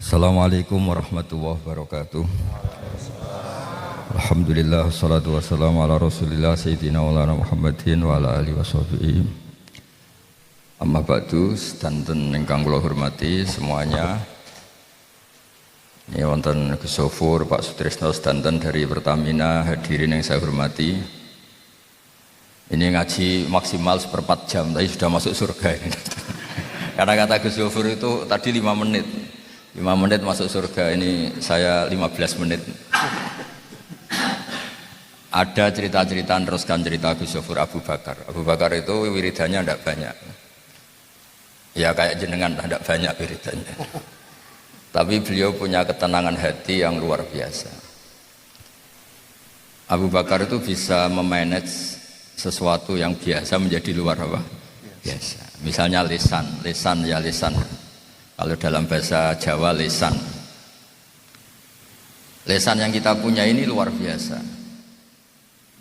Assalamualaikum warahmatullahi wabarakatuh. Alhamdulillah wassalatu wassalamu ala Rasulillah sayyidina maulana Muhammadin wa ala alihi washabihi. Amma ba'du, sedanten ingkang kula hormati semuanya. Ini wonten Gus Sofur, Pak Sutrisno sedanten dari Pertamina, hadirin yang saya hormati. Ini ngaji maksimal 1/4 jam, tapi sudah masuk surga ini. Karena kata Gus Sofur itu tadi 5 menit. 5 menit masuk surga, ini saya 15 menit. Ada cerita-cerita, teruskan cerita Gus Sofur Abu Bakar. Abu Bakar itu wiridannya tidak banyak. Ya kayak jenengan tidak banyak wiridannya. Tapi beliau punya ketenangan hati yang luar biasa. Abu Bakar itu bisa memanage sesuatu yang biasa menjadi luar apa? Biasa. Misalnya lisan. Kalau dalam bahasa Jawa lisan. Lisan yang kita punya ini luar biasa.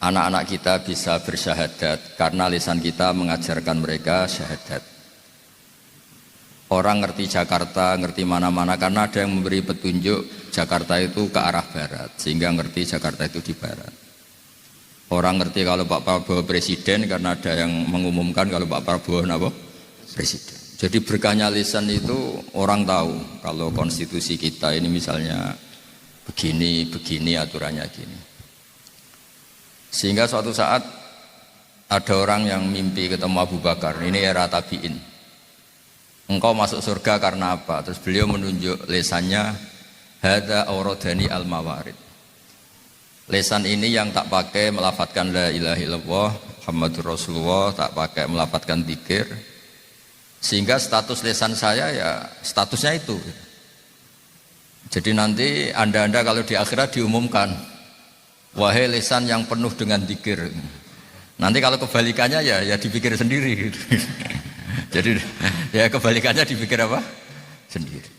Anak-anak kita bisa bersyahadat karena lisan kita mengajarkan mereka syahadat. Orang ngerti Jakarta, ngerti mana-mana karena ada yang memberi petunjuk Jakarta itu ke arah barat, sehingga ngerti Jakarta itu di barat. Orang ngerti kalau Pak Prabowo presiden karena ada yang mengumumkan kalau Pak Prabowo apa? Presiden. Jadi berkahnya lisan itu orang tahu kalau konstitusi kita ini misalnya begini aturannya gini. Sehingga suatu saat ada orang yang mimpi ketemu Abu Bakar, ini era tabi'in. Engkau masuk surga karena apa? Terus beliau menunjuk lisannya, hadza auradani al-mawarid. Lisan ini yang tak pakai melafadzkan la ilaha illallah Muhammadur Rasulullah, tak pakai melafadzkan dzikir. Sehingga status lisan saya ya statusnya itu. Jadi nanti anda kalau di akhirat diumumkan, wahai lisan yang penuh dengan dzikir. Nanti kalau kebalikannya ya dipikir sendiri. Jadi ya kebalikannya dipikir apa? Sendiri.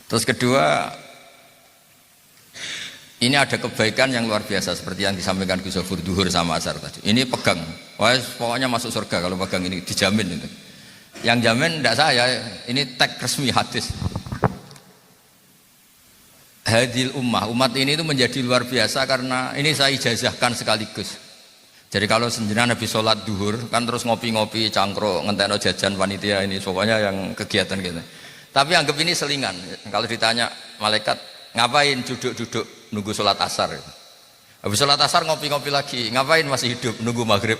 Terus kedua, ini ada kebaikan yang luar biasa seperti yang disampaikan Gus Sofur duhur sama asar tadi. Ini pegang, wah pokoknya masuk surga kalau pegang ini dijamin itu. Yang jamin tidak saya, ini tag resmi hadis. Hadil umat ini itu menjadi luar biasa karena ini saya ijazahkan sekaligus. Jadi kalau senjana habis sholat duhur kan terus ngopi-ngopi cangkruk ngentekno jajan panitia ini pokoknya yang kegiatan gitu. Tapi anggap ini selingan. Kalau ditanya malaikat ngapain duduk-duduk nunggu sholat asar. Habis sholat asar ngopi-ngopi lagi. Ngapain masih hidup nunggu maghrib.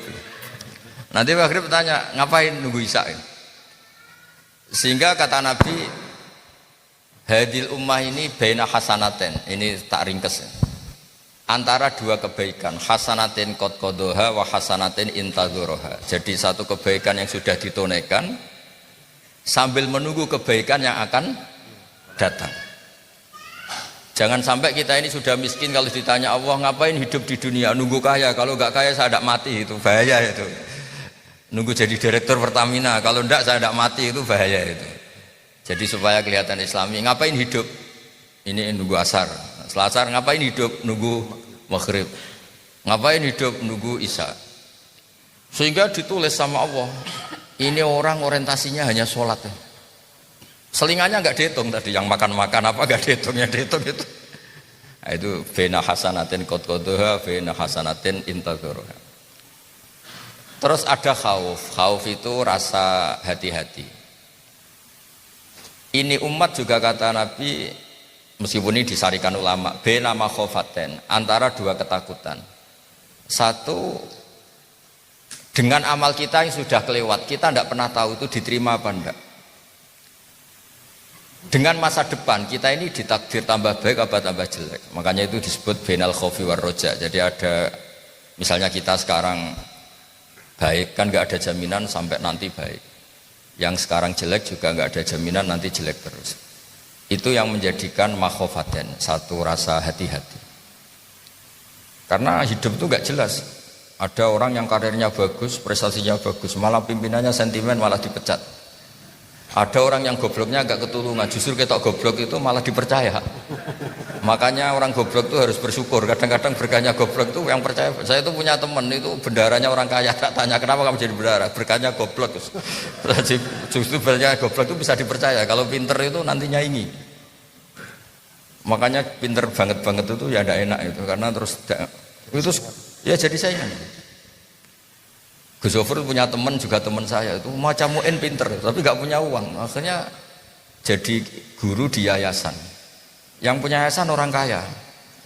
Nanti maghrib tanya ngapain nunggu isya. Sehingga kata Nabi, hadil ummah ini baina hasanaten. Ini tak ringkes. Antara dua kebaikan, hasanatin qad qadhaha wa hasanatin intadzuruha. Jadi satu kebaikan yang sudah ditunaikan sambil menunggu kebaikan yang akan datang. Jangan sampai kita ini sudah miskin kalau ditanya Allah ngapain hidup di dunia, nunggu kaya, kalau enggak kaya saya tidak mati, itu bahaya itu. Nunggu jadi direktur Pertamina, kalau enggak saya tidak mati, itu bahaya itu. Jadi supaya kelihatan Islami, ngapain hidup? Ini nunggu asar. Setelah asar ngapain hidup? Nunggu maghrib. Ngapain hidup? Nunggu isya. Sehingga ditulis sama Allah, ini orang orientasinya hanya sholat. Selingannya enggak dihitung tadi, yang makan-makan apa enggak dihitung, yang dihitung itu. Nah, itu bena hasanatin qad qadhaha bena hasanatin intadzuruha. Terus ada khauf. Khauf itu rasa hati-hati. Ini umat juga kata Nabi, meskipun ini disarikan ulama, bena makhofaten, antara dua ketakutan. Satu, dengan amal kita yang sudah kelewat, kita tidak pernah tahu itu diterima apa enggak. Dengan masa depan kita ini ditakdir tambah baik apa tambah jelek. Makanya itu disebut bainal khaufi war roja. Jadi ada misalnya kita sekarang baik kan nggak ada jaminan sampai nanti baik. Yang sekarang jelek juga nggak ada jaminan nanti jelek terus. Itu yang menjadikan makhofaten, satu rasa hati-hati. Karena hidup itu nggak jelas. Ada orang yang karirnya bagus, prestasinya bagus, malah pimpinannya sentimen malah dipecat. Ada orang yang gobloknya agak ketulungan, justru ketok goblok itu malah dipercaya. Makanya orang goblok itu harus bersyukur. Kadang-kadang berkahnya goblok itu yang percaya. Saya itu punya teman itu bendaranya orang kaya. Tak tanya kenapa kamu jadi bendara? Berkahnya goblok. Justru berkahnya goblok itu bisa dipercaya. Kalau pinter itu nantinya ini. Makanya pinter banget itu ya tidak enak itu karena terus itu ya jadi saingan. Gus Ofur punya teman juga teman saya itu macam muin pinter tapi nggak punya uang. Akhirnya jadi guru di yayasan. Yang punya yayasan orang kaya.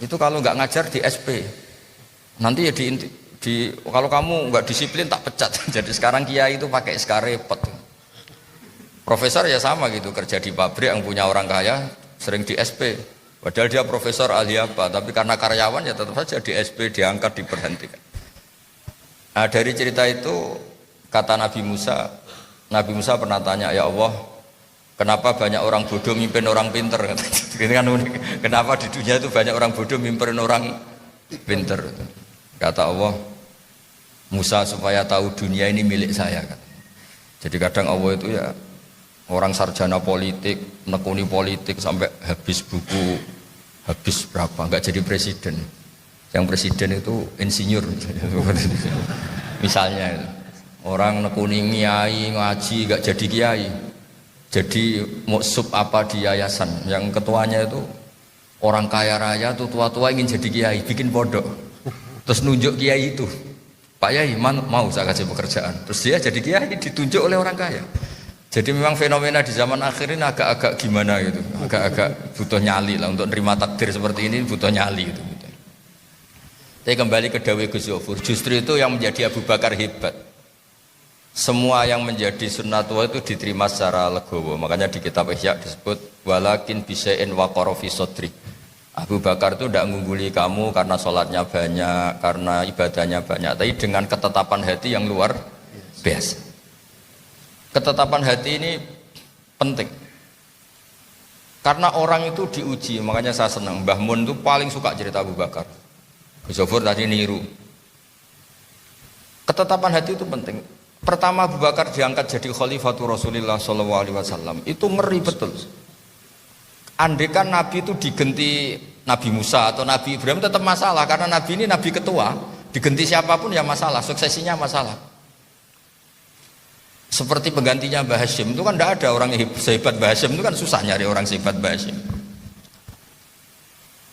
Itu kalau nggak ngajar di SP. Nanti ya kalau kamu nggak disiplin tak pecat. Jadi sekarang kiai itu pakai SK repot. Profesor ya sama gitu kerja di pabrik yang punya orang kaya sering di SP. Padahal dia profesor ahli apa, tapi karena karyawan ya tetap saja di SP diangkat diberhentikan. Nah dari cerita itu kata Nabi Musa pernah tanya, ya Allah, kenapa banyak orang bodoh mimpin orang pinter? Ini kan unik. Kenapa di dunia itu banyak orang bodoh mimpin orang pinter? Kata Allah, Musa supaya tahu dunia ini milik saya. Jadi kadang Allah itu ya orang sarjana politik, nekuni politik sampai habis buku, habis berapa, nggak jadi presiden. Yang presiden itu insinyur. Misalnya orang nekuni kiai, ngaji, nggak jadi kiai. Jadi muksub apa di yayasan. Yang ketuanya itu orang kaya raya tuh tua-tua ingin jadi kiai, bikin pondok. Terus nunjuk kiai itu. Pak Yai, mau saya kasih pekerjaan. Terus dia jadi kiai ditunjuk oleh orang kaya. Jadi memang fenomena di zaman akhir ini agak-agak gimana gitu, agak-agak butuh nyali lah untuk nerima takdir seperti ini butuh nyali gitu. Tapi kembali ke dawuh Gus Yofur, justru itu yang menjadi Abu Bakar hebat. Semua yang menjadi sunnatullah itu diterima secara legowo. Makanya di kitab Ihya disebut walakin bisain waqara fi sodri. Abu Bakar itu tidak mengungguli kamu karena sholatnya banyak, karena ibadahnya banyak, tapi dengan ketetapan hati yang luar biasa. Ketetapan hati ini penting karena orang itu diuji. Makanya saya senang Mbah Mun itu paling suka cerita Abu Bakar. Gus Yofur tadi niru. Ketetapan hati itu penting. Pertama Abu Bakar diangkat jadi Khalifatul Rasulullah SAW itu ngeri betul. Andaikan Nabi itu digenti Nabi Musa atau Nabi Ibrahim tetap masalah karena Nabi ini Nabi ketua, digenti siapapun ya masalah, suksesinya masalah. Seperti penggantinya Mbah Hashim itu kan tidak ada orang yang sehebat Mbah Hashim, itu kan susah nyari orang sehebat Mbah Hashim.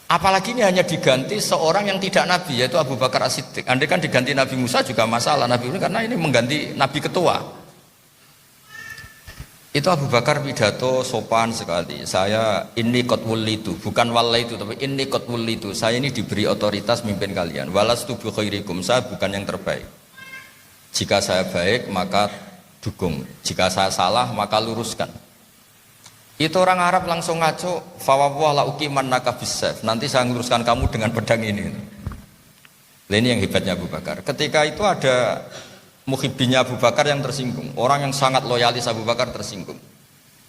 Apalagi ini hanya diganti seorang yang tidak Nabi yaitu Abu Bakar As-Siddiq. Andai kan diganti Nabi Musa juga masalah Nabi ini karena ini mengganti Nabi ketua. Itu Abu Bakar pidato sopan sekali. Saya ini qad wulitu, bukan walla itu tapi ini qad wulitu. Saya ini diberi otoritas mimpin kalian. Walastu bi khairikum, saya bukan yang terbaik. Jika saya baik maka dukung, jika saya salah maka luruskan. Itu orang Arab langsung ngaco, fawwah la uqiman naka bisayf. Nanti saya luruskan kamu dengan pedang ini. Ini yang hebatnya Abu Bakar. Ketika itu ada muhibbinya Abu Bakar yang tersinggung, orang yang sangat loyalis Abu Bakar tersinggung.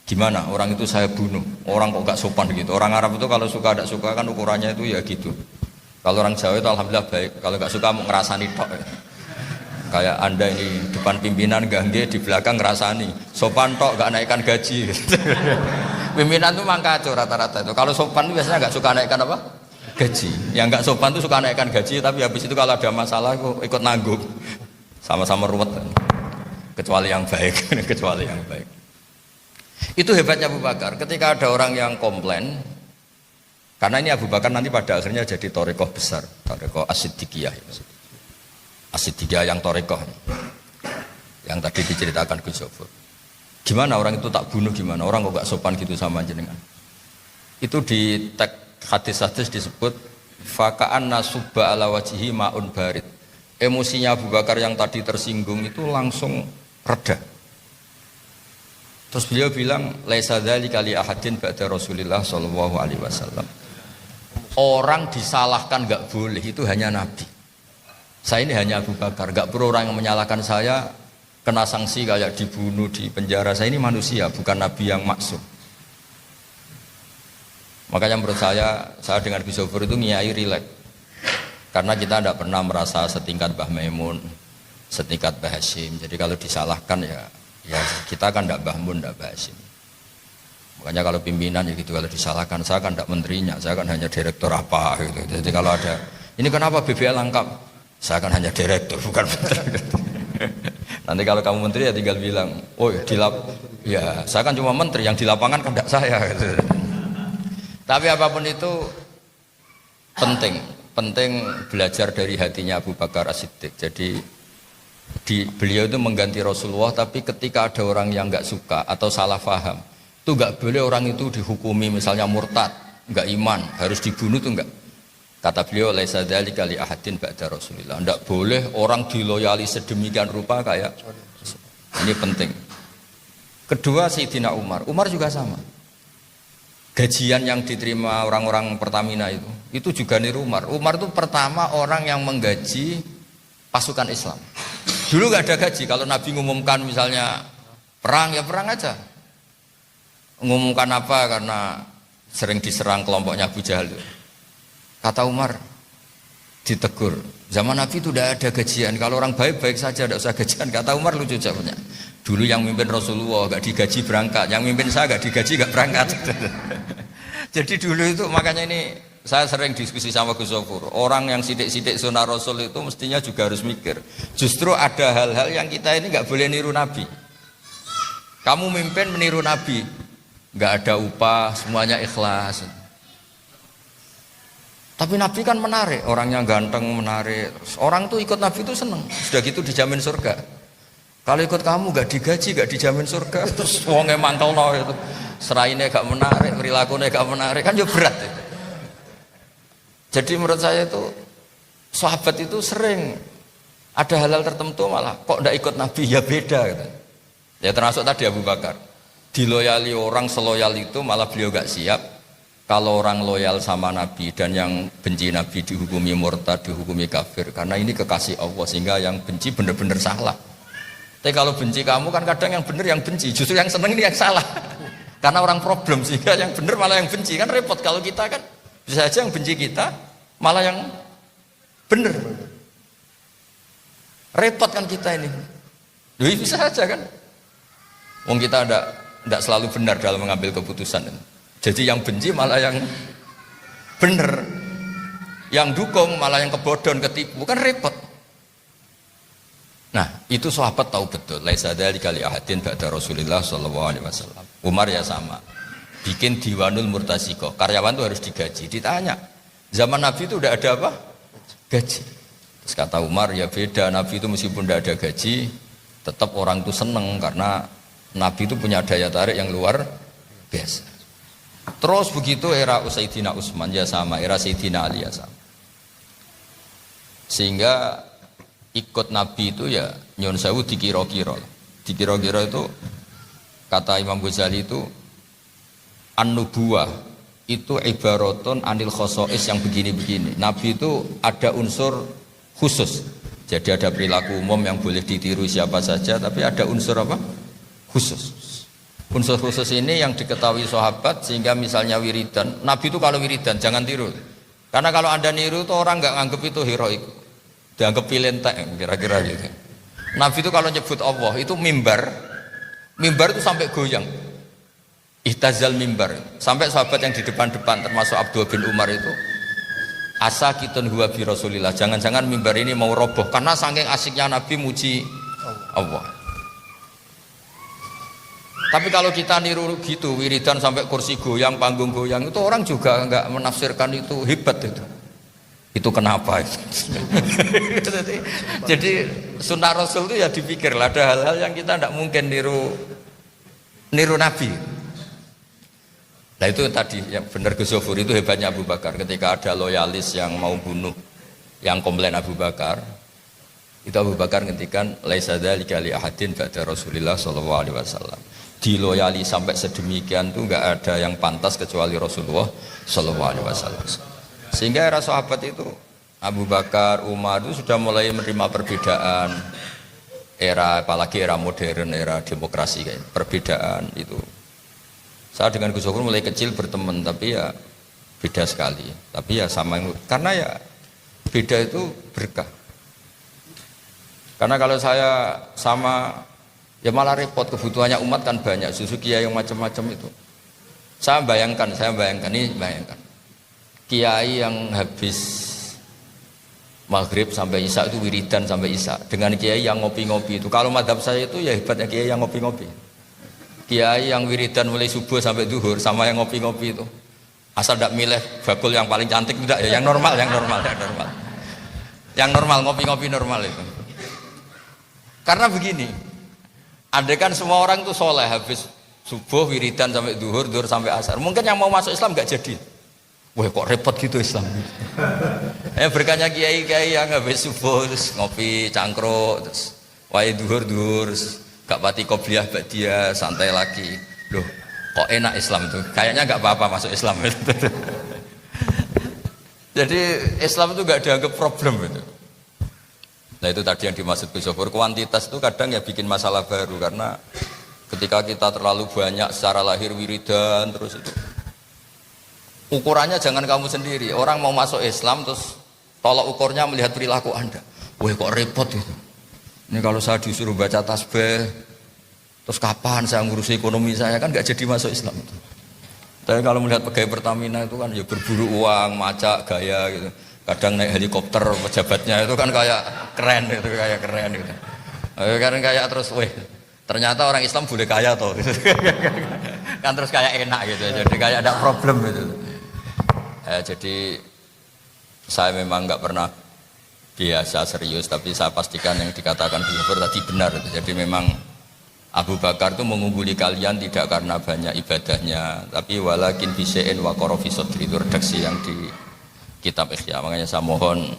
Gimana? Orang itu saya bunuh. Orang kok gak sopan gitu. Orang Arab itu kalau suka tidak suka kan ukurannya itu ya gitu. Kalau orang Jawa itu alhamdulillah baik. Kalau gak suka mau ngerasani tok. Kayak anda ini depan pimpinan gangge, di belakang ngerasani sopan tok gak naikkan gaji. Pimpinan tuh memang kacau rata-rata itu. Kalau sopan itu biasanya gak suka naikkan apa? Gaji. Yang gak sopan tuh suka naikkan gaji, tapi habis itu kalau ada masalah ikut nanggung. Sama-sama ruwet. Kecuali yang baik. Kecuali yang baik. Itu hebatnya Abu Bakar. Ketika ada orang yang komplain, karena ini Abu Bakar nanti pada akhirnya jadi torekoh besar, torekoh As-Siddiqiyah. As-Siddiqiyah yang torekoh yang tadi diceritakan Gus Yofur. Gimana orang itu tak bunuh, gimana orang kok gak sopan gitu sama jenengan. Itu di teks hadis-hadis disebut faka'an nasubba ala wajihi ma'un barid. Emosinya Abu Bakar yang tadi tersinggung itu langsung reda. Terus beliau bilang laisa dzalika li ahadin ba'da Rasulillah sallallahu alaihi wasallam. Orang disalahkan gak boleh, itu hanya Nabi. Saya ini hanya Abu Bakar, gak perlu orang yang menyalahkan saya kena sanksi kayak dibunuh, di penjara. Saya ini manusia, bukan Nabi yang maksum. Makanya menurut saya dengan Gus Yofur itu ngiyai rileks. Karena kita tidak pernah merasa setingkat Mbah Maimun, setingkat Mbah Hashim. Jadi kalau disalahkan ya kita kan tidak Mbah Mun, tidak Mbah Hashim. Makanya kalau pimpinan ya gitu, kalau disalahkan saya kan tidak menterinya, saya kan hanya direktur apa gitu. Jadi kalau ada ini kenapa BBL lengkap, saya kan hanya direktur bukan menteri. Nanti kalau kamu menteri ya tinggal bilang, oh ya saya kan cuma menteri, yang di lapangan kan tidak saya gitu. Tapi apapun itu penting belajar dari hatinya Abu Bakar As-Siddiq. Jadi beliau itu mengganti Rasulullah, tapi ketika ada orang yang nggak suka atau salah paham, itu nggak boleh orang itu dihukumi misalnya murtad, nggak iman, harus dibunuh tuh nggak. Kata beliau, laisa dzalika li ahadin ba'da Rasulillah. Nggak boleh orang diloyali sedemikian rupa kayak ini penting. Kedua Sayyidina Umar juga sama. Gajian yang diterima orang-orang Pertamina itu juga niru Umar. Umar itu pertama orang yang menggaji pasukan Islam. Dulu nggak ada gaji. Kalau Nabi ngumumkan misalnya perang ya perang aja. Ngumumkan apa karena sering diserang kelompoknya Abu Jahal. Kata Umar ditegur. Zaman Nabi itu tidak ada gajian. Kalau orang baik-baik saja tidak usah gajian. Kata Umar lucu jawabnya. Dulu yang mimpin Rasulullah nggak digaji berangkat, yang mimpin saya nggak digaji nggak berangkat. Jadi dulu itu makanya ini saya sering diskusi sama Gus Sofur. Orang yang sidik-sidik sunnah Rasul itu mestinya juga harus mikir. Justru ada hal-hal yang kita ini nggak boleh niru Nabi. Kamu mimpin meniru Nabi, nggak ada upah, semuanya ikhlas. Tapi Nabi kan menarik, orangnya ganteng menarik. Orang tuh ikut Nabi itu seneng. Sudah gitu dijamin surga. Kalau ikut kamu gak digaji, gak dijamin surga. Terus wongnya mantel no itu, serainnya gak menarik, perilakunya gak menarik, kan ya berat itu. Jadi menurut saya itu sahabat itu sering ada hal-hal tertentu malah kok gak ikut Nabi ya beda gitu. Ya termasuk tadi Abu Bakar. Diloyali orang seloyal itu malah beliau gak siap. Kalau orang loyal sama Nabi dan yang benci Nabi dihukumi murtad, dihukumi kafir. Karena ini kekasih Allah sehingga yang benci benar-benar salah. Tapi kalau benci kamu kan kadang yang benar yang benci, justru yang seneng ini yang salah. Karena orang problem sehingga yang benar malah yang benci, kan repot. Kalau kita kan bisa aja yang benci kita malah yang benar. Repot kan kita ini. Jadi bisa aja kan. Wong kita tidak selalu benar dalam mengambil keputusan. Jadi yang benci malah yang benar. Yang dukung malah yang kebodohan, ketipu, kan repot. Nah, itu sahabat tahu betul. Laisa dzalika li ahadin ba'da Rasulillah sallallahu alaihi wasallam. Umar ya sama. Bikin Diwanul Murtazikoh. Karyawan itu harus digaji. Ditanya, zaman Nabi itu udah ada apa? Gaji. Terus kata Umar, ya beda. Nabi itu meskipun tidak ada gaji, tetap orang itu seneng karena Nabi itu punya daya tarik yang luar biasa. Terus begitu era Sayyidina Utsman ya sama, era Sayyidina Ali ya sama. Sehingga ikut Nabi itu ya nyun sewu dikira-kira. Dikira-kira itu kata Imam Ghazali itu an-nubuwah itu ibaratun anil khosois yang begini-begini. Nabi itu ada unsur khusus. Jadi ada perilaku umum yang boleh ditiru siapa saja, tapi ada unsur apa? Khusus. Unsur khusus ini yang diketahui sahabat sehingga misalnya wiridan. Nabi itu kalau wiridan jangan tiru. Karena kalau Anda niru itu orang nggak nganggep itu heroik. Dianggap pilentek kira-kira gitu. Nabi itu kalau nyebut Allah itu mimbar itu sampai goyang. Ihtazal mimbar. Sampai sahabat yang di depan-depan termasuk Abdullah bin Umar itu asakitun huwa bi Rasulillah. Jangan-jangan mimbar ini mau roboh karena saking asiknya Nabi muji Allah. Tapi kalau kita niru gitu wiridan sampai kursi goyang, panggung goyang itu orang juga enggak menafsirkan itu hebat itu. Itu kenapa itu? Jadi sunnah Rasul itu ya dipikir lah, ada hal-hal yang kita tidak mungkin niru Nabi. Nah itu tadi yang benar Gus Sofur itu hebatnya Abu Bakar. Ketika ada loyalis yang mau bunuh, yang komplain Abu Bakar, itu Abu Bakar ngendikan laisa dzalika li ahadin ba'da Rasulillah sallallahu alaihi wasallam. Diloyali sampai sedemikian tuh enggak ada yang pantas kecuali Rasulullah sallallahu alaihi wasallam. Sehingga era sahabat itu Abu Bakar, Umar itu sudah mulai menerima perbedaan. Era apalagi era modern, era demokrasi kayak perbedaan itu. Saya dengan Gus Sofur mulai kecil berteman, tapi ya beda sekali. Tapi ya sama karena ya beda itu berkah. Karena kalau saya sama ya malah repot, kebutuhannya umat kan banyak. Justru kiai yang macam-macam itu Saya bayangkan ini bayangkan. Kiai yang habis maghrib sampai isya itu wiridan sampai isya dengan kiai yang ngopi-ngopi itu. Kalau madhab saya itu ya hebatnya kiai yang ngopi-ngopi. Kiai yang wiridan mulai subuh sampai duhur sama yang ngopi-ngopi itu. Asal tidak milih bakul yang paling cantik tidak ya, yang normal. Yang normal ngopi-ngopi normal itu. Karena begini, andai kan semua orang itu soleh habis subuh wiridan sampai duhur sampai asar. Mungkin yang mau masuk Islam nggak jadi. Wah kok repot gitu Islam. Berkahnya kiai-kiai yang habis subuh terus ngopi cangkruk terus wae duhur gak pati qobliyah ba'diyah santai lagi. Loh, kok enak Islam tuh? Kayaknya gak apa-apa masuk Islam itu. Jadi Islam itu gak dianggap problem itu. Nah itu tadi yang dimaksud Gus Zofur, kuantitas itu kadang ya bikin masalah baru karena ketika kita terlalu banyak secara lahir wiridan terus itu. Ukurannya jangan kamu sendiri. Orang mau masuk Islam terus tolak ukurnya melihat perilaku Anda. Wah kok repot itu. Ini kalau saya disuruh baca tasbih, terus kapan saya ngurusi ekonomi saya kan nggak jadi masuk Islam. Tapi kalau melihat pegawai Pertamina itu kan ya berburu uang, macak, gaya gitu. Kadang naik helikopter pejabatnya itu kan kayak keren gitu. Karena kayak terus, weh ternyata orang Islam boleh kaya toh. Kan terus kayak enak gitu. Jadi kayak ada problem gitu. Jadi saya memang nggak pernah biasa serius, tapi saya pastikan yang dikatakan Beliau tadi benar. Jadi memang Abu Bakar itu mengungguli kalian tidak karena banyak ibadahnya, tapi walakin bisein wa qarafi sodri, itu redaksi yang di kitab Ihya. Makanya saya mohon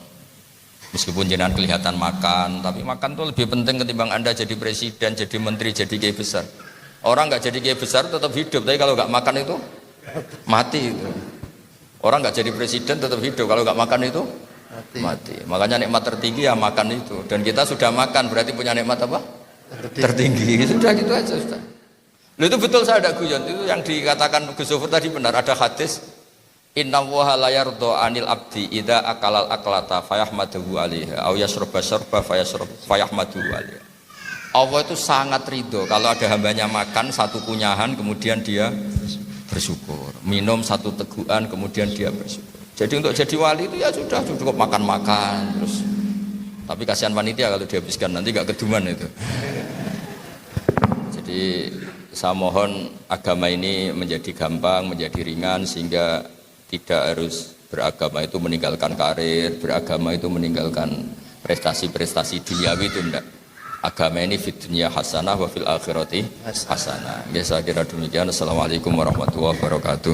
meskipun jenengan kelihatan makan, tapi makan itu lebih penting ketimbang Anda jadi presiden, jadi menteri, jadi kiai besar. Orang nggak jadi kiai besar tetap hidup, tapi kalau nggak makan itu mati. Orang nggak jadi presiden tetap hidup, kalau nggak makan itu mati. Makanya nikmat tertinggi ya makan itu. Dan kita sudah makan, berarti punya nikmat apa? Tertinggi. Sudah gitu aja sudah. Loh, itu betul, saya ada guyon. Itu yang dikatakan Gus Zofur tadi benar. Ada hadis, Inna waha la yardo anil abdi idza akalal aklata fayahmaduhu alaiha aw yasroba sorba fayahmaduhu alaiha. Allah itu sangat ridho kalau ada hambanya makan satu kunyahan kemudian dia bersyukur, minum satu teguhan kemudian dia bersyukur. Jadi untuk jadi wali itu ya sudah cukup makan-makan terus. Tapi kasihan panitia kalau dihabiskan nanti gak keduman itu. Jadi saya mohon agama ini menjadi gampang, menjadi ringan sehingga tidak harus beragama itu meninggalkan karir, beragama itu meninggalkan prestasi-prestasi duniawi itu enggak. Agama ini fid dunya hasanah wa fil akhirati hasanah. Ya saya kira demikian. Assalamualaikum warahmatullahi wabarakatuh.